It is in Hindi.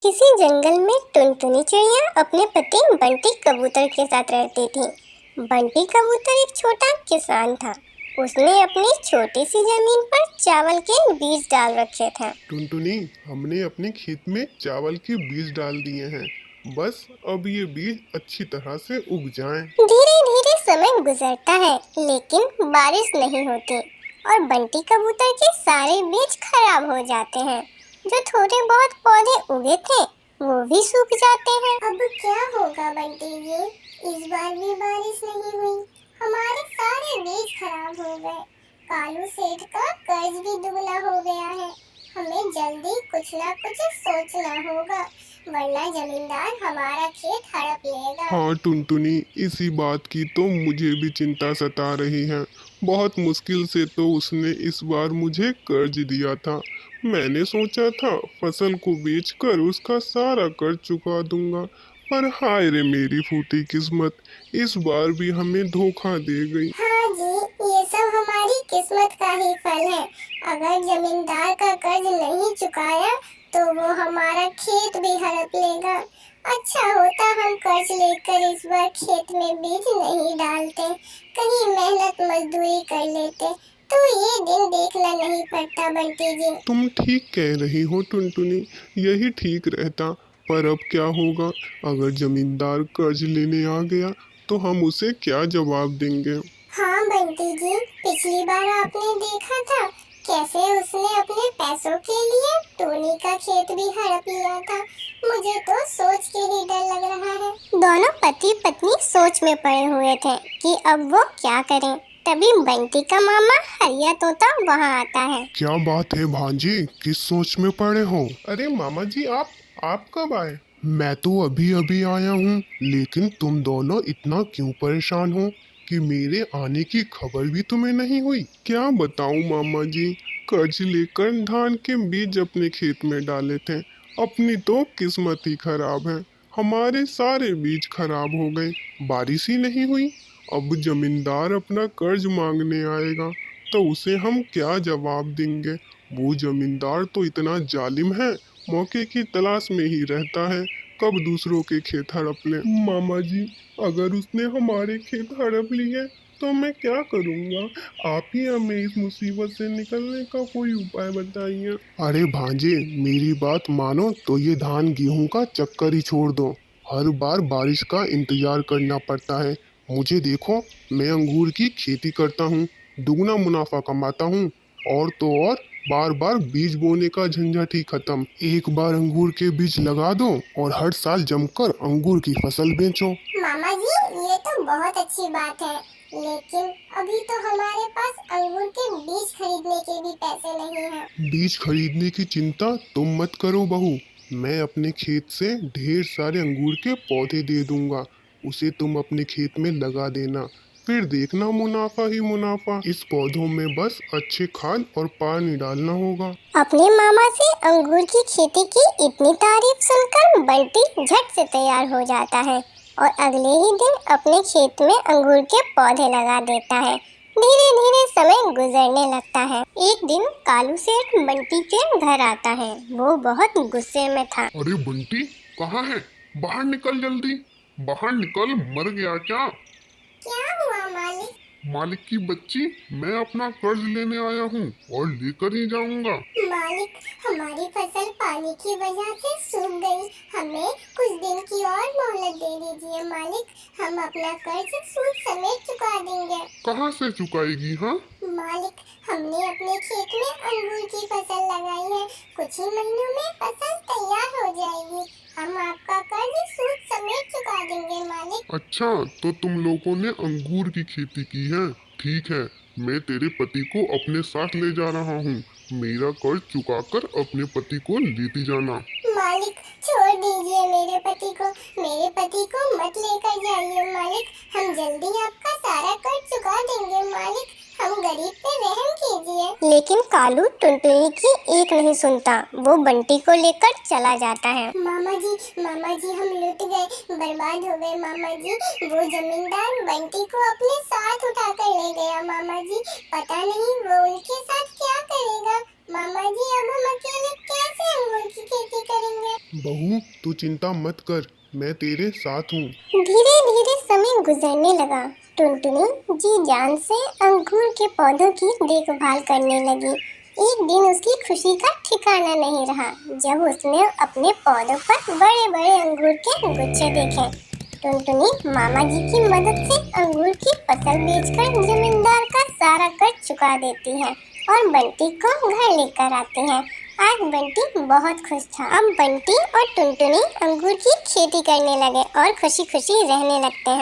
किसी जंगल में टुनटुनी चिड़िया अपने पति बंटी कबूतर के साथ रहती थी। बंटी कबूतर एक छोटा किसान था। उसने अपनी छोटी सी जमीन पर चावल के बीज डाल रखे थे। टुनटुनी, हमने अपने खेत में चावल के बीज डाल दिए हैं। बस अब ये बीज अच्छी तरह से उग जाएं। धीरे धीरे समय गुजरता है, लेकिन बारिश नहीं होती और बंटी कबूतर के सारे बीज खराब हो जाते हैं। जो थोड़े बहुत पौधे उगे थे वो भी सूख जाते हैं। अब क्या होगा बंटी जी? इस बार भी बारिश नहीं हुई। हमारे सारे बीज खराब हो गए। कालू सेठ का कर्ज भी दुगना हो गया है। हमें जल्दी कुछ ना कुछ सोचना होगा, वरना जमींदार हमारा खेत हड़प लेगा। हाँ टुनटुनी, इसी बात की तो मुझे भी चिंता सता रही है। बहुत मुश्किल से तो उसने इस बार मुझे कर्ज दिया था। मैंने सोचा था फसल को बेचकर उसका सारा कर्ज चुका दूंगा, पर हाय रे मेरी फूटी किस्मत, इस बार भी हमें धोखा दे गई। हाँ जी, ये सब हमारी किस्मत का ही फल है। अगर जमींदार का कर्ज नहीं चुकाया तो वो हमारा खेत भी हड़प लेगा। अच्छा होता हम कर्ज लेकर इस बार खेत में बीज नहीं डालते, कहीं मेहनत मजदूरी कर लेते तो ये दिन देखना नहीं पड़ता बंटी जी। तुम ठीक कह रही हो टुनटुनी, यही ठीक रहता। पर अब क्या होगा? अगर जमींदार कर्ज लेने आ गया तो हम उसे क्या जवाब देंगे? हाँ बंटी जी, पिछली बार आपने देखा था कैसे उसने अपने पैसों के लिए टोनी का खेत भी हड़प लिया था। मुझे तो सोच के ही डर लग रहा है। दोनों पति पत्नी सोच में पड़े हुए थे कि अब वो क्या करें। तभी बंटी का मामा हरिया तोता वहाँ आता है। क्या बात है भांजी, किस सोच में पड़े हो? अरे मामा जी, आप कब आए? मैं तो अभी अभी आया हूँ, लेकिन तुम दोनों इतना क्यों परेशान हो कि मेरे आने की खबर भी तुम्हें नहीं हुई? क्या बताऊँ मामा जी, कर्ज लेकर धान के बीज अपने खेत में डाले थे। अपनी तो किस्मत ही खराब है। हमारे सारे बीज खराब हो गए, बारिश ही नहीं हुई। अब जमींदार अपना कर्ज मांगने आएगा तो उसे हम क्या जवाब देंगे? वो जमींदार तो इतना जालिम है, मौके की तलाश में ही रहता है, कब दूसरों के खेत हड़प ले। मामा जी, अगर उसने हमारे खेत हड़प लिए तो मैं क्या करूँगा? आप ही हमें इस मुसीबत से निकलने का कोई उपाय बताइए। अरे भांजे, मेरी बात मानो तो ये धान गेहूं का चक्कर ही छोड़ दो। हर बार बारिश का इंतजार करना पड़ता है। मुझे देखो, मैं अंगूर की खेती करता हूँ, दुगना मुनाफा कमाता हूँ। और तो और बार बार बीज बोने का झंझट ही खत्म। एक बार अंगूर के बीज लगा दो और हर साल जमकर अंगूर की फसल बेचो। मामा जी, ये तो बहुत अच्छी बात है, लेकिन अभी तो हमारे पास अंगूर के बीज खरीदने के भी पैसे नहीं हैं। बीज खरीदने की चिंता तुम मत करो बहू, मैं अपने खेत से ढेर सारे अंगूर के पौधे दे दूंगा। उसे तुम अपने खेत में लगा देना, फिर देखना मुनाफा ही मुनाफा। इस पौधों में बस अच्छे खाद और पानी डालना होगा। अपने मामा से अंगूर की खेती की इतनी तारीफ सुनकर बंटी झट से तैयार हो जाता है और अगले ही दिन अपने खेत में अंगूर के पौधे लगा देता है। धीरे धीरे समय गुजरने लगता है। एक दिन कालू सेठ बंटी के घर आता है। वो बहुत गुस्से में था। अरे बंटी, कहाँ है? बाहर निकल जल्दी, बाहर निकल, मर गया क्या? क्या हुआ मालिक? मालिक की बच्ची, मैं अपना कर्ज लेने आया हूँ और लेकर ही जाऊंगा। मालिक, हमारी फसल पानी की वजह से सूख गई। हमें कुछ दिन की और मोहलत दे दीजिए मालिक। हम अपना कर्ज सूद समेत चुका देंगे। कहाँ से चुकाएगी? हाँ मालिक, हमने अपने खेत में अंगूर की फसल लगाई है। कुछ ही महीनों में फसल तैयार हो जाएगी। हम आपका कर्ज सूद समेत चुका देंगे मालिक। अच्छा, तो तुम लोगों ने अंगूर की खेती की है? ठीक है, मैं तेरे पति को अपने साथ ले जा रहा हूँ। मेरा कर्ज चुकाकर अपने पति को लेती जाना। मालिक, छोड़ दीजिए मेरे पति को। मेरे पति को मत लेकर जाइए मालिक। हम जल्दी आपका सारा कर्ज चुका देंगे मालिक। हम गरीब पे रहम कीजिए। लेकिन कालू टुनटुनी की एक नहीं सुनता। वो बंटी को लेकर चला जाता है। मामा जी हम लुट गए, बर्बाद हो गए मामा जी। वो जमींदार बंटी को अपने साथ उठाकर ले गया मामा जी। पता नहीं वो उनके साथ क्या करेगा। मामा जी, अब हम अकेले कैसे कैसे अंगूर की खेती करेंगे? बहू तू चिंता मत कर, मैं तेरे साथ हूँ। धीरे धीरे समय गुजरने लगा। टुनटुनी जी जान से अंगूर के पौधों की देखभाल करने लगी। एक दिन उसकी खुशी का ठिकाना नहीं रहा जब उसने अपने पौधों पर बड़े बड़े अंगूर के गुच्छे देखे। टुनटुनी मामा जी की मदद से अंगूर की फसल बेचकर जमींदार का सारा कर्ज चुका देती है और बंटी को घर लेकर आती है। आज बंटी बहुत खुश था। अब बंटी और टुनटुनी अंगूर की खेती करने लगे और खुशी खुशी रहने लगते हैं।